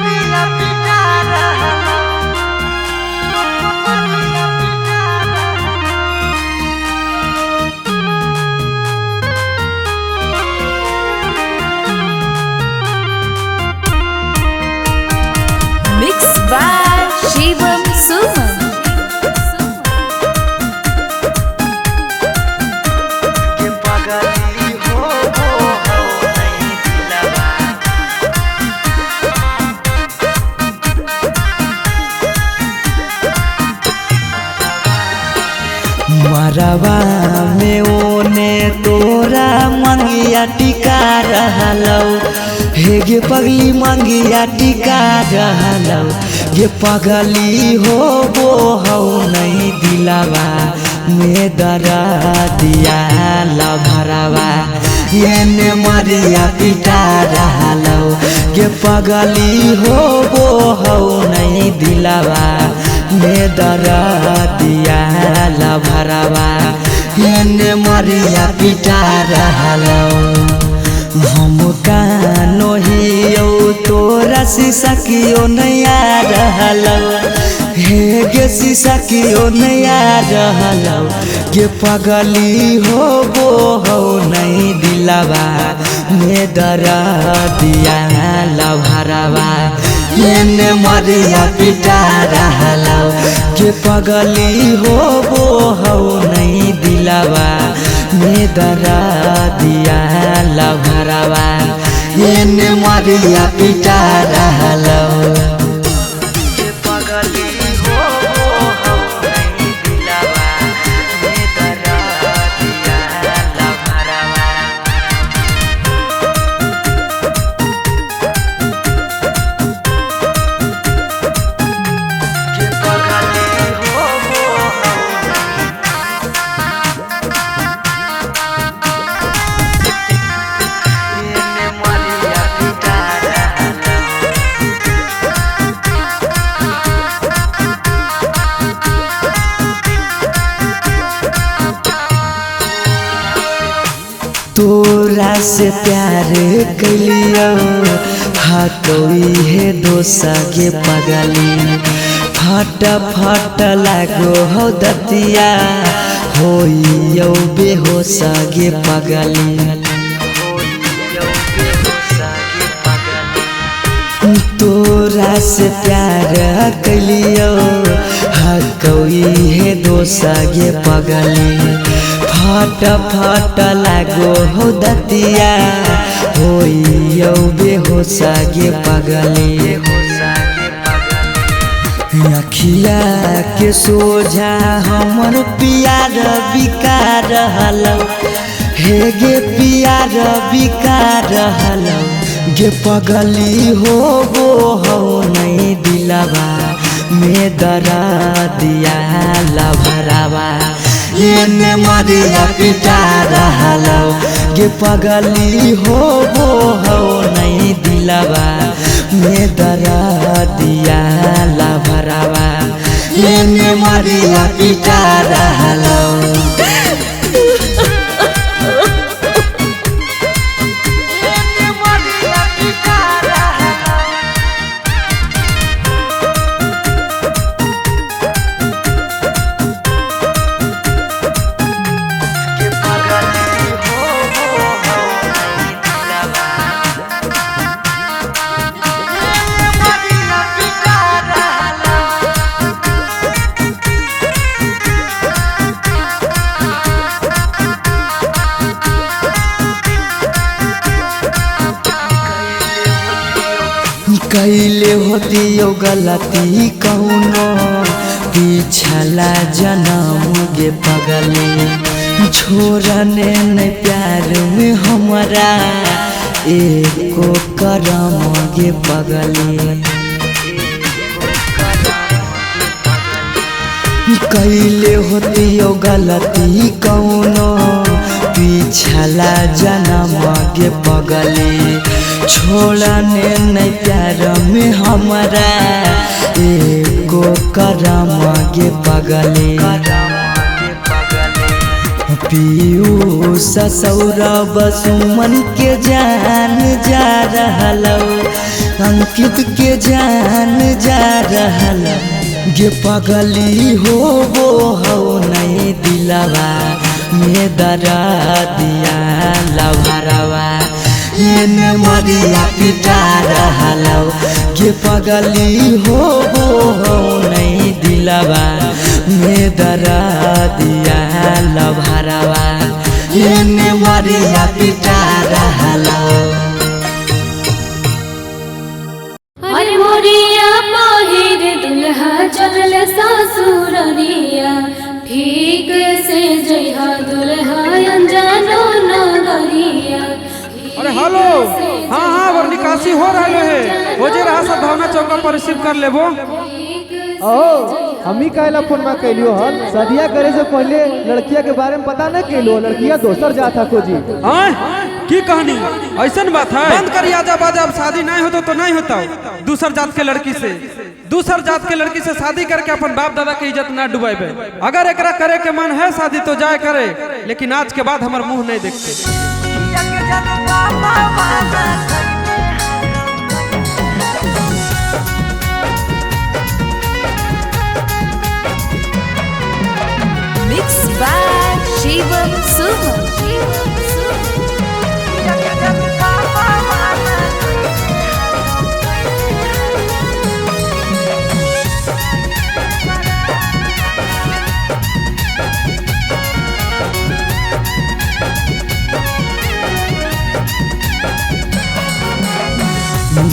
मरिया पिटा रहला Mixed by Shivam Suman. के पगली हो नहीं दिलवा मरवा में ओने तोरा मंगिया टिका रहलौ हे गे पगली मंगिया टिका रहलौ गे पगली हो नहीं दिलावा में दरा दिया लभरवा एने मरिया पिटा रहलौ गे पगली हो नहीं दिलावा में दरा दिया लभरवा एने मरिया पिटा रहलौ हम कानो हियो तोरा शीशा कियो नया रहलौ हे गे शीशा कियो नया रहलौ गे पगली हो नहीं दिलावा में दरा दिया लभरवा एने मरिया पिटा रहलौ गे पगली हो नहीं दिलावा में दरा दिया लभरवा एने मरिया पिटा रहलौ गे पगली हो नहीं दिलावा में दरा दिया लभरवा के पगली हो एने मरिया पिटा रहलौ तोरा से प्यार कलियो हतोई है दोसा के पगली फट फट लागो हो दतिया होइयो बेहोश गे पगली तोरा से प्यार कलियो हकोई है दोसा गे पगली फट फट लागो हो दतिया होइयो बेहोश गे पगली अखिया के सोझा हमर प्यार बिका रहलौ हे गे प्यार बिका रहलौ गे पगली हो नहीं दिलावा में दरा दिया लभरवा एने मरिया पिटा रहलौ गे पगली हो नहीं दिलावा में दरा दिया लभरवा एने मरिया पिटा रहलौ एने मरिया पिटा रहलौ के पगली हो नहीं दिलावा एने मरिया पिटा रहलौ कैले होतियो गलती कौनो पिछला जन्म गे पगली छोड़ने न प्यार में हमरा एको करम गे पगली कैले होतियो गलती कौनो पिछला जन्म गे पगली छोड़ने नहीं प्यार में हमरा एको करम गे पगली पीयूष सौरभ सुमन के जान जा रहलौ अंकित के जान जा रहल गे पगली हो नहीं दिलवा में दरा दिया लभरवा एने मरिया पिटा रहल गे पगली हो नहीं दिलवा में दरा दिया लभरवा एने मरिया पिटा रहल। अरे मोरिया पहिर दुल्हा चल ससुररिया ठीक से जइहा दुल्हा अनजानो नगरिया। अरे हेलो, हाँ और निकासी हो रहा है, हो जे रहा सब भावना चौका पर रिसीव कर लेबो। हमी कहला फोन में कैलियो हल शादिया करे से पहले लड़किया के बारे में पता नहीं कैलो, लड़किया दोसर जाता खोजी। की कहानी ऐसन बात है? बंद करिए आजा बाजा, अब शादी नहीं होता तो नहीं होता। दूसर जात के लड़की से शादी करके अपन बाप दादा की इज्जत ना डुबाइबे। अगर एकरा करे के मन है शादी तो जाए करे, लेकिन आज के बाद हमार मुंह नहीं देखते। Mixed by Shivam Suman.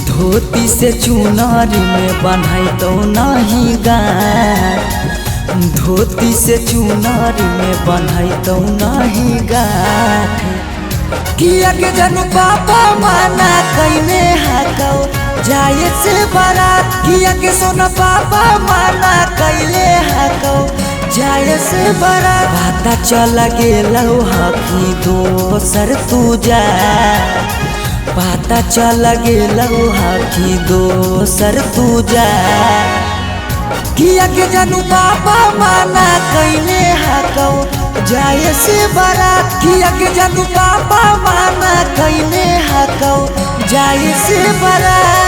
धोती से चुनारी में बन्हाई तो नहीं गाय, धोती से चुनारी में बन्हाई तो नहीं गाय। किया के जनू पापा माना कईने हाकौ जाए से बारात, किया के सोना पापा माना कैले हाकौ जाए से बारात। पता चल गेलौ हकी दोसर तू जा, पता चल गेलौ हकी दोसर तू जा। किया के जानू पापा माना कैले हाकौ जाए से बारात, किया के जानू पापा माना कैले हाकौ जाए से बारात।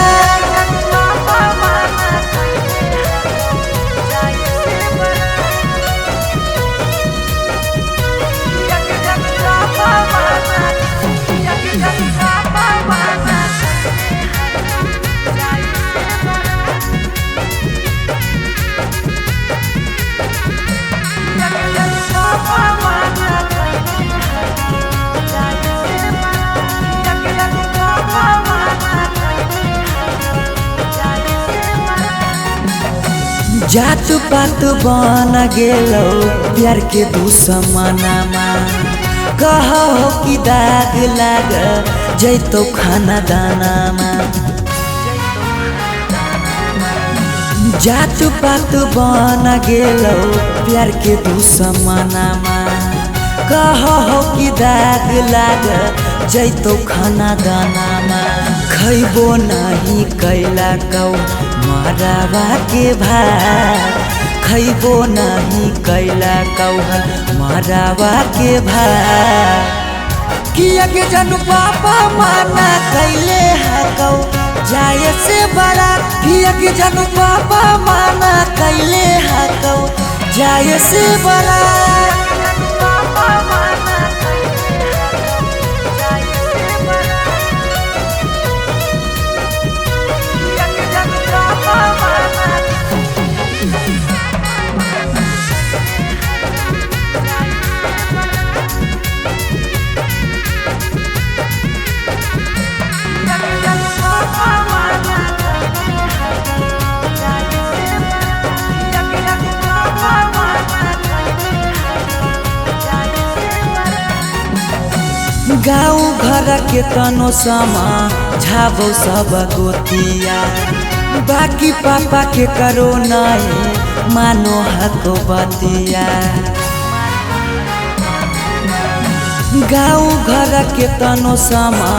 जात पात बन गेलो प्यार के दुश्मनमा, कहो कि दाग लाग जैतो खाना दानामा। जात पात बन गेलो प्यार के दुश्मनमा, कहो कि दाग लाग जैतो खाना दानामा। खैबो नहीं कैला कौ मरावा के भात, खैबो नहीं कैला कौ मरावा के भात। किया के जानू पापा माना कैले हाकौ जाए से बारात, किया के जानू पापा माना कैले हाकौ जाए से बारात। गाँव घर के तनो समा झाबो सब गोतिया, बाकी पापा के करो नहीं मानो हको बतिया। गाँव घर के तनो समा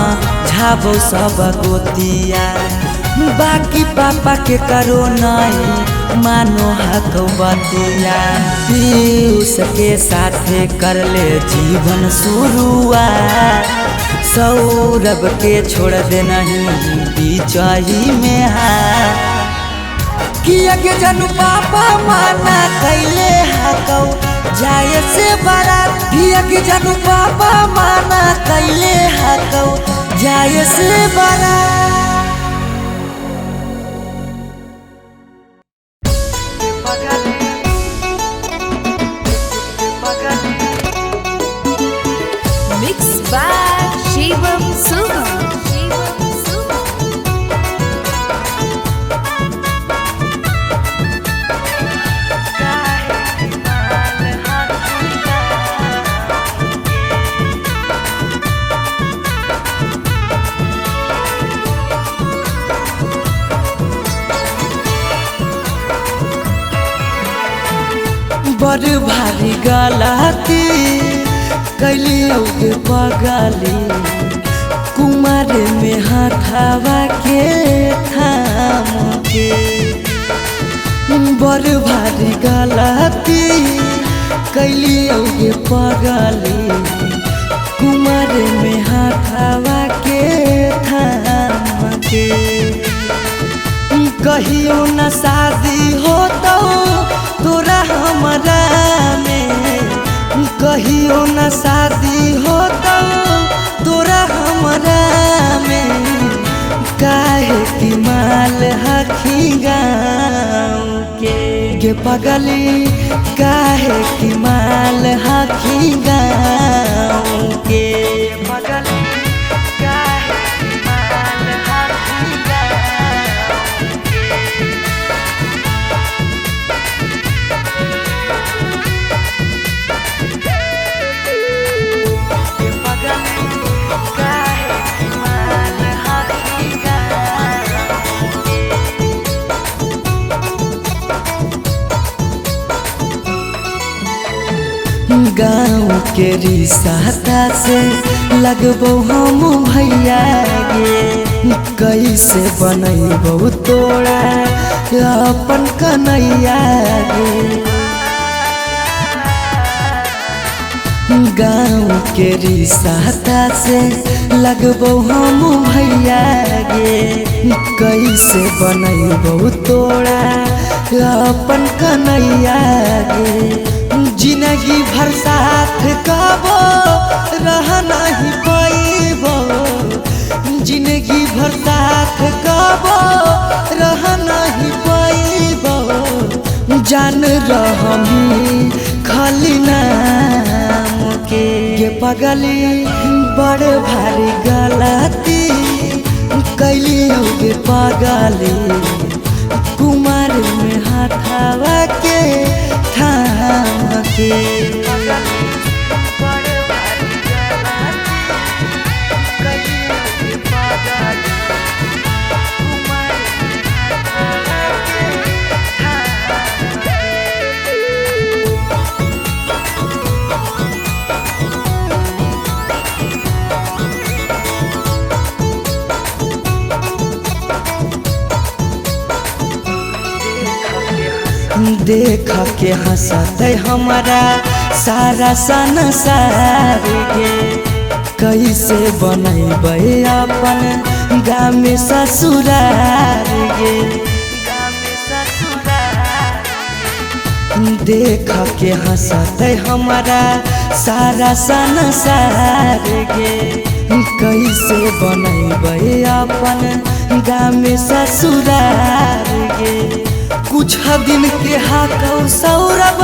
झाबो सब गोतिया, बाकी पापा के करो नहीं मानो हको बतिया। पीयूष के साथे कर ले जीवन शुरुआत, सौरभ के छोड़ दे नहीं बिचाई में हाथ किया के जानू पापा माना कैले हकौ जाए से बारात किया के जानू पापा माना कैले हकौ जाए से बारात। Mixed by Shivam Suman. Shivam Suman. बड़ भारी गलती कैलियो के पगली कुमार में हाथावा के थाम के बड़ भारी गलती कैलियो के पगली कुमार में हाथावा के थाम के कहियो न शादी होता तोरा हमरा में कहियो न शादी होता तोरा हमरा में काहे की माल हखी गाँव के पगली काहे की माल हखी गाँव के पगली काहे की माल हखी गाँव के। गाँव के रिश्ता से लगबो हम भैया गे कैसे बनैबो तोरा अपन कन्हैया गे गाँव के रिश्ता से लगबो हम भैया गे कैसे बनैबो तोरा अपन कन्हैया गे जिंदगी भर साथ कबो रह नहीं पैबो जिंदगी भर साथ कबो रह नहीं पैबो जान रहमी खाली नाम के पगली बड़ भारी गलती कैलियो गे पगली कुमार में हाथावा के थाम के देख के हंसते हमारा सारा संसार गे कैसे बनैबै अपन गाँव में ससुरार गे देख के हंसते हमारा सारा संसार गे कैसे बनैबै अपन गाँव में ससुरार गे कुछ दिन के हाकौ सौरभ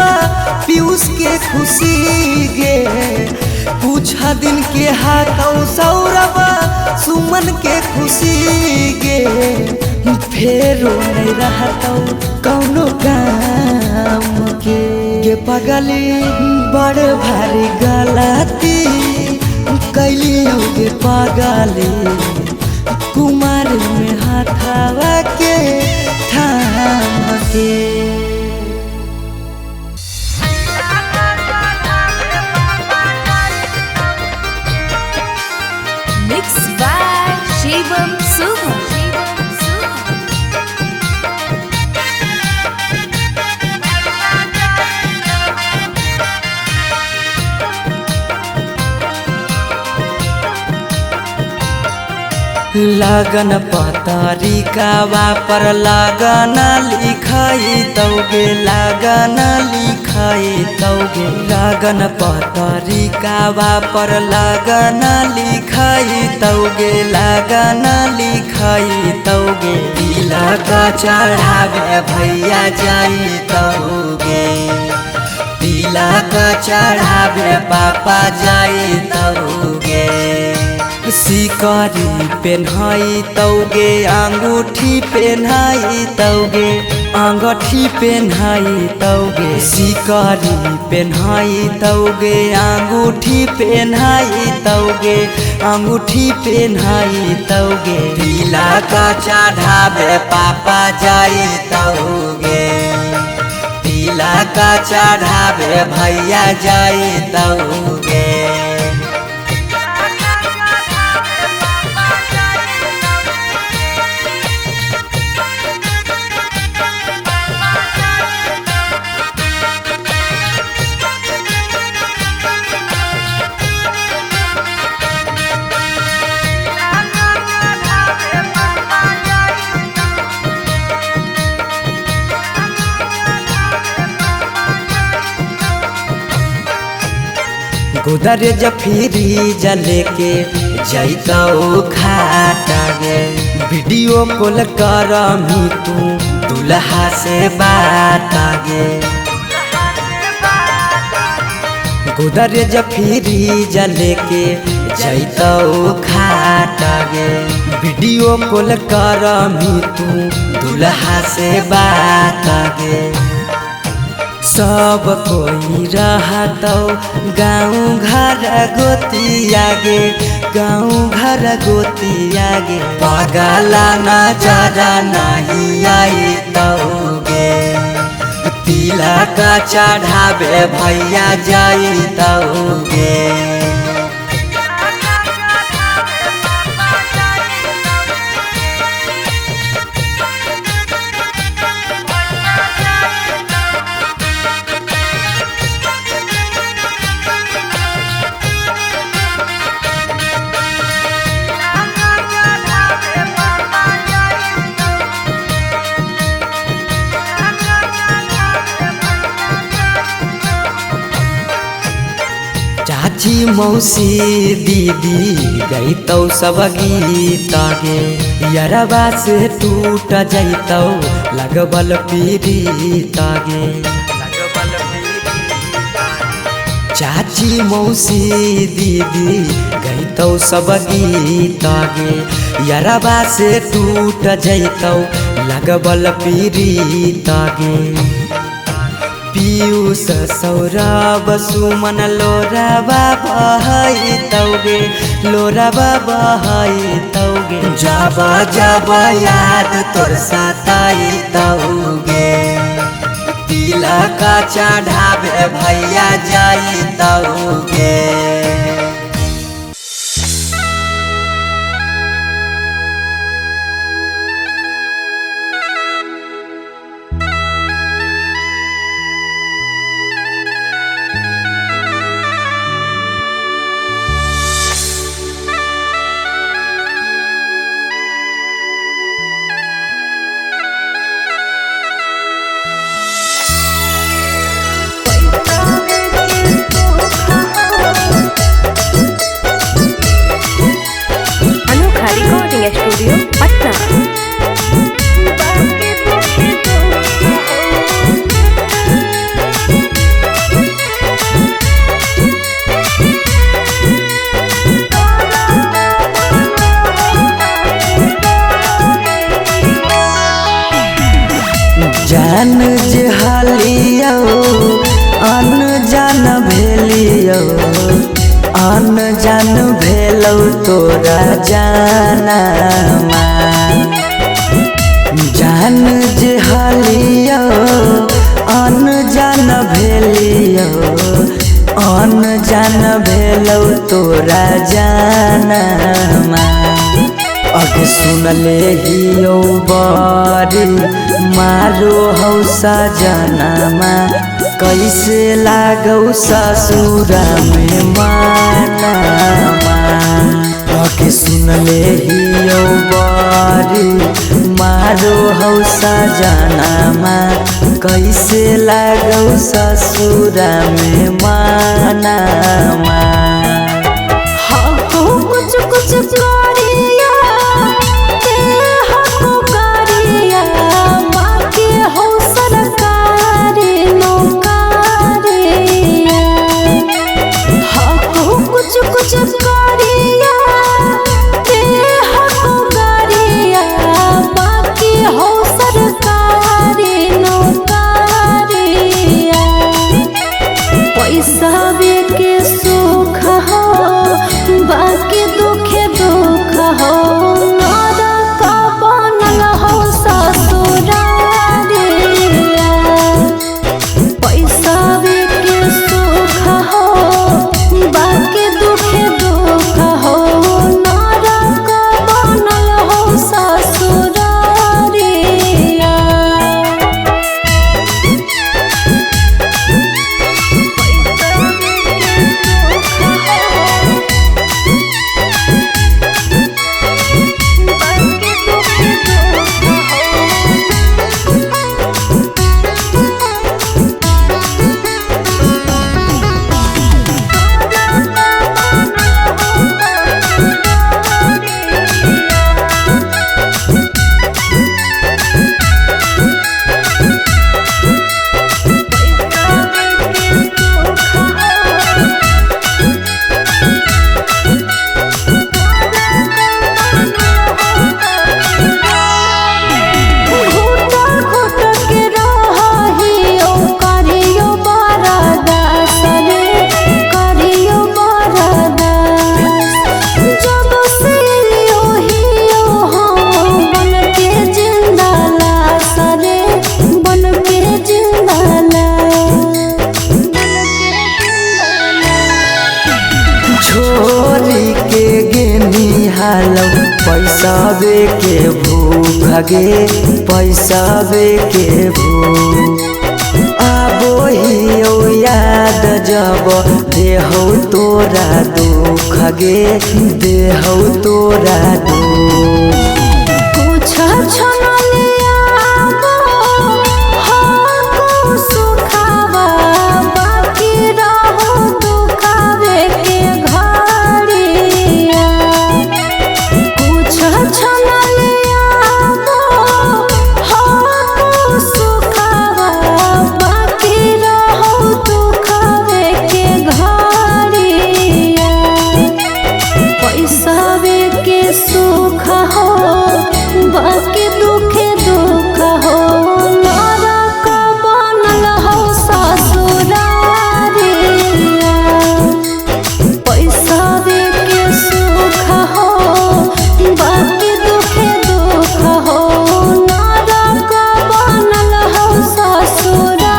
पीयूष के खुशी गे कुछ दिन के हाकौ सौरभ सुमन के खुशी गे फेरो नहीं रहतौ कौनो काम के पगली बड़ भारी गलती कैलियो गे पगली कुमार में हाथावा के थाम के। Mixed by Shivam Suman. लगन पतरिकावा पर लगन लिखाई तौगे लगन लिखाई तौगे लगन पतरिकावा पर लगन लिखाई तौगे लगन लिखाई तौगे तिलक चढ़ावे भैया जाई तौगे तिलक चढ़ावे पापा जाई तौगे सिकरी पेन्हाई तौगे अंगूठी पेन्हाई तौगे अंगूठी पेन्हाई तौगे सिकरी पेन्हाई तौगे अंगूठी पेन्हाई तौगे अंगूठी पेन्हाई तौगे तिलक चढ़ावे पापा जाई तौगे तिलक चढ़ावे भैया जाई तौगे गोदरेज फ्रिज लेके जैतौ खाटा गे वीडियो कॉल करमी तू दुल्हा से बात गे गोदरेज फ्रिज लेके जैतौ खाटा गे वीडियो कॉल करमी तू दुल्हा से बात गे सब कोई रहतौ गाँव घर गोतिया गे गाँव घर गोतिया गे पगला नजर नहीं आई तौगे तिलक चढ़ावे भैया जाई तौगे चाची मौसी दीदी गईतौ सब गीत गे यरबा से टूट जैतौ लगबल पीड़ित गे चाची मौसी दीदी गईतौ सब गीत गे यरबा से टूट जैतौ लगबल पीड़ित गे पीयूष सौरभ सुमन लोरबा बहाई तौगे लोरबा बहाई तौगे जब जब याद तोर सताई तौगे तिलक चढ़ावे भैया जाई तौगे स्टूडियो पटना। जान जहालियो अनजान भेलियो अनजान भेलौ तोरा जानमा जान जहालियो अनजान भेलियो अनजान भेलौ तोरा जानमा अग सुनले हियो बारी मारो हौ सजनमा कैसे लागौ ससुरा में मानमा के सुन ले ही बारी मारो हौसा जनामा कैसे लागौ ससुरा में मानामा कुछ कुछ करिया ते हको करिया बाकी हो सरकारी नौकरिया हको कुछ कुछ करिया ते हको करिया बाकी हो सरकारी नौकरिया पैसा के सुख हो बाकी दुखे दुख हो नरक बनल हो ससुरारिया पैसा के सुख हो बाकी दुखे दुख हो नरक बनल हो ससुरारिया छोरी के गेनी हालौ पैसा के भूख गे पैसा के भूख आबो ही याद जब देहौ तोरा दुख गे देहौ तोरा दुख कुछ छनलिया हको सुखावा बाकी रहो दुखावे के घड़िया कुछ छनलिया हको सुखावा बाकी रहो दुखावे के घड़िया पैसा के सुख हो बाकी दुखे दुख हो नरक बनल हो ससुरारिया पैसा के सुख हो बाकी दुखे दुख हो नरक बनल हो ससुरारिया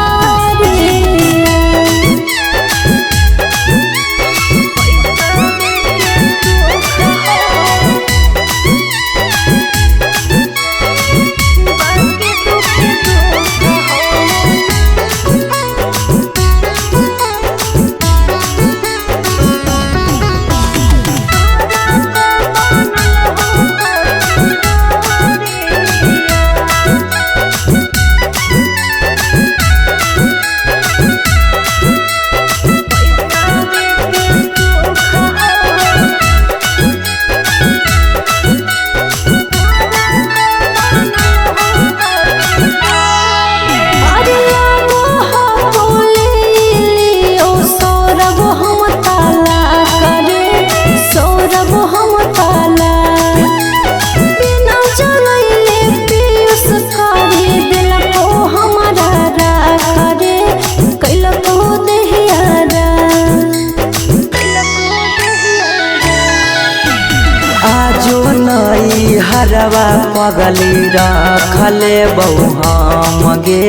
हरवा पगली रखले बहु हम गे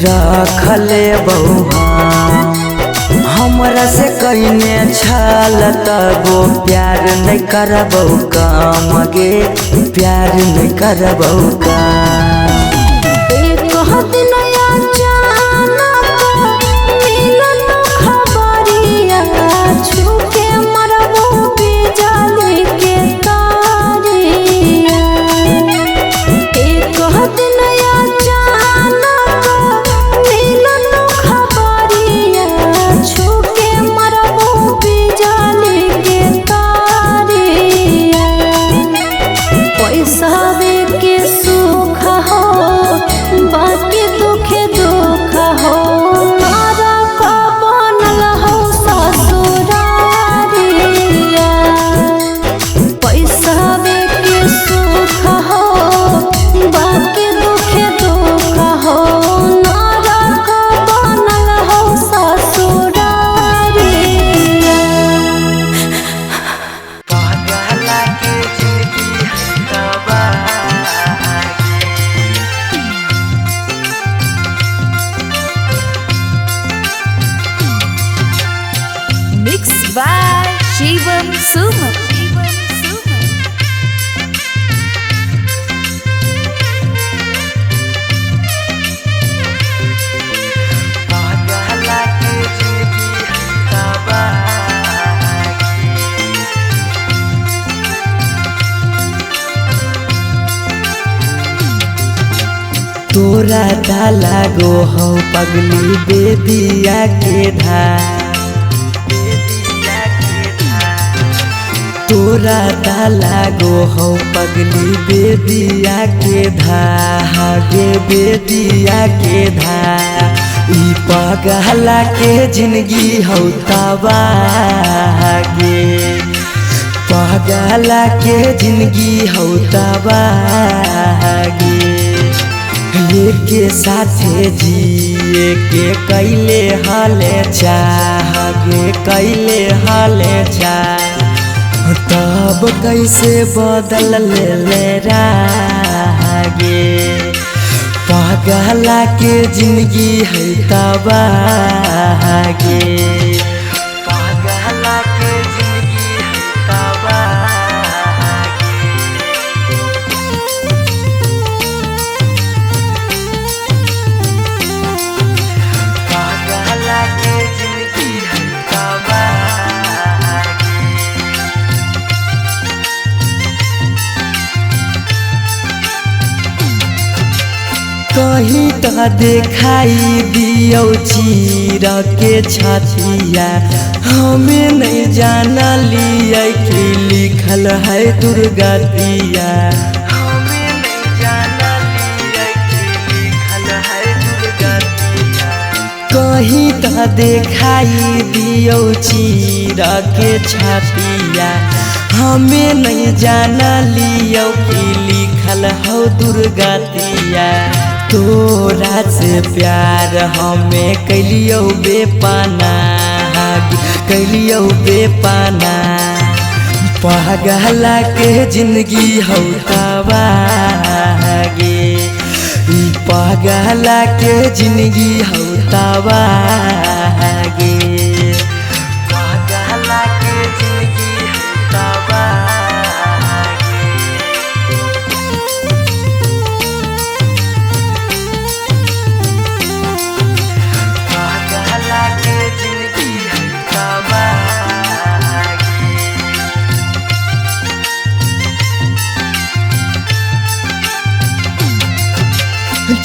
रखले बहु हमरा से कहिने छल तबो प्यार नहीं करबौ काम गे प्यार नहीं करबौ काम छुके मरबो बिजली के शिवम सुमन तोरा डाला गो हो पगली बेदिया के धार तोरा डाला गो हो पगली बेदिया के धागे बेदिया के धार ई पगला के जिंदगी हो तबागे पगला के जिंदगी हो तबागे के साथे जिए के कैले हाले चाहे कैले हाले चाह तब कैसे बदल ले रागे पगला के जिंदगी है तबागे पगला के जिंदगी है तबागे कहीं तो दिखाई दियो चीर के छतिया हमें नहीं जाना लिया कि लिखल है दुर्गतिया हमें नहीं जाना लिया कि लिखल है दुर्गतिया कहीं तो दिखाई दियो चीर के छतिया हमें नहीं जाना लियो कि लिखल हो दुर्गतिया तोरा से प्यार हमें कैलियो बेपाना कैलियो बेपाना पगला के जिंदगी हो तबागे ई पगला के जिंदगी हो तबागे पगला के जिंदगी हो तबागे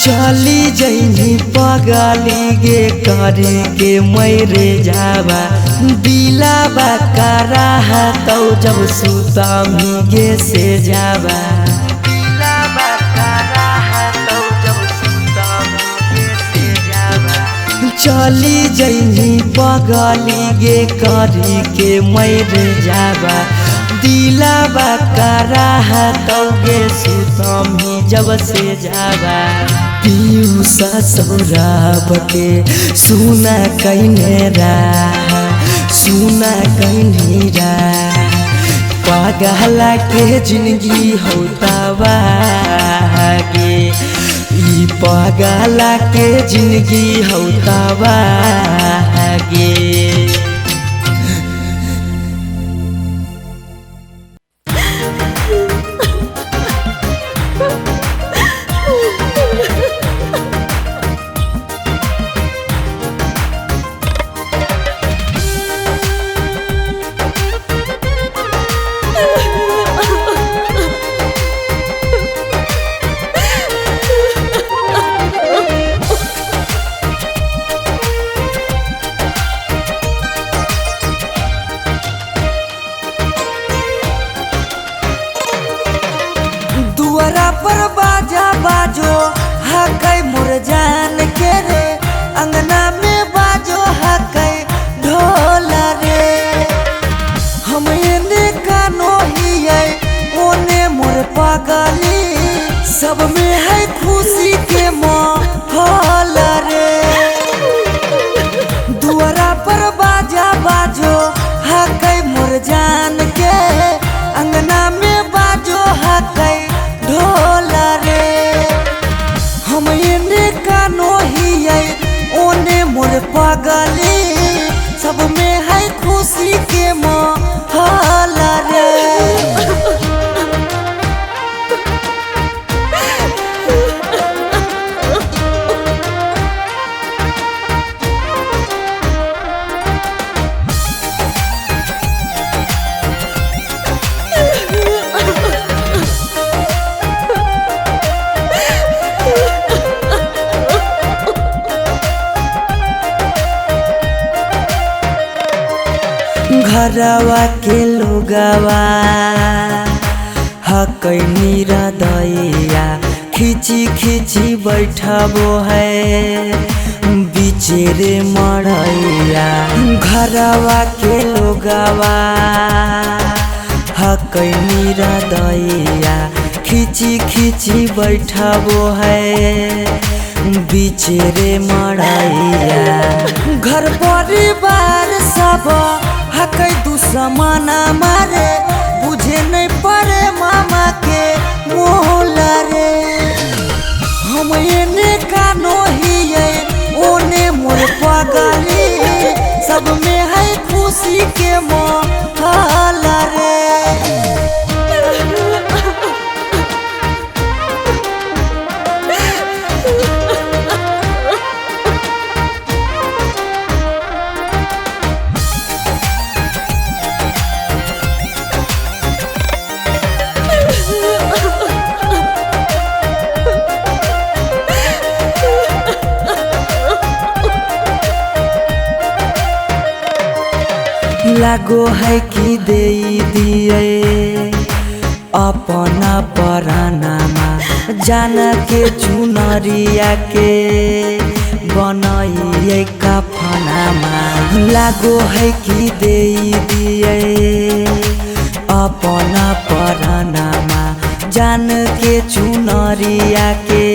चली जैनी पगली गे करे के मैरे जावा दिलाबा करा तो जब सुता गे से जावा दिलाबा करा तो जब सुता गे से जावा चली जैनी पगली गे करे के मैरे जावा दिलाबा करा तो गे सुतमी जब से जावा पीयूषा सौरभ के सुना कहने सुना कहनी पगला के जिंदगी हो तबागे ई पगला के जिंदगी हो तबागे पर बाजा बाजो हकै मोर जान के रे अंगना में बाजो हकै ढोल रे हम एने कानो हियै ओने मोर पगली सब में है खुशी के माहौल रे दुआरा पर बाजा बाजो हकै मोर जान के अंगना में बाजो हकै ढोल रे हम एने कानो हियै ओने मोर पगली सब में है खुशी के माहौल घरवा के लोगवा हकैनी हृदया खिची खिची बैठबो है बिचेरे मड़ैया। घरवा के लोगवा हकैनी हृदया खिची खिची बैठबो है बिचेरे मड़ैया। घर परिवार सब हकै दुश्मना मारे बुझे नहीं पड़े मामा के मोहला रे। हम एने कानो हिये ओने मोर पगली सब में है खुशी के मोहला रे। लागो है कि दे दिए अपना परानामा जान के चुनरिया के बनाइए कफनामा। लागो है कि दे दिए अपना परानामा जान के चुनरिया के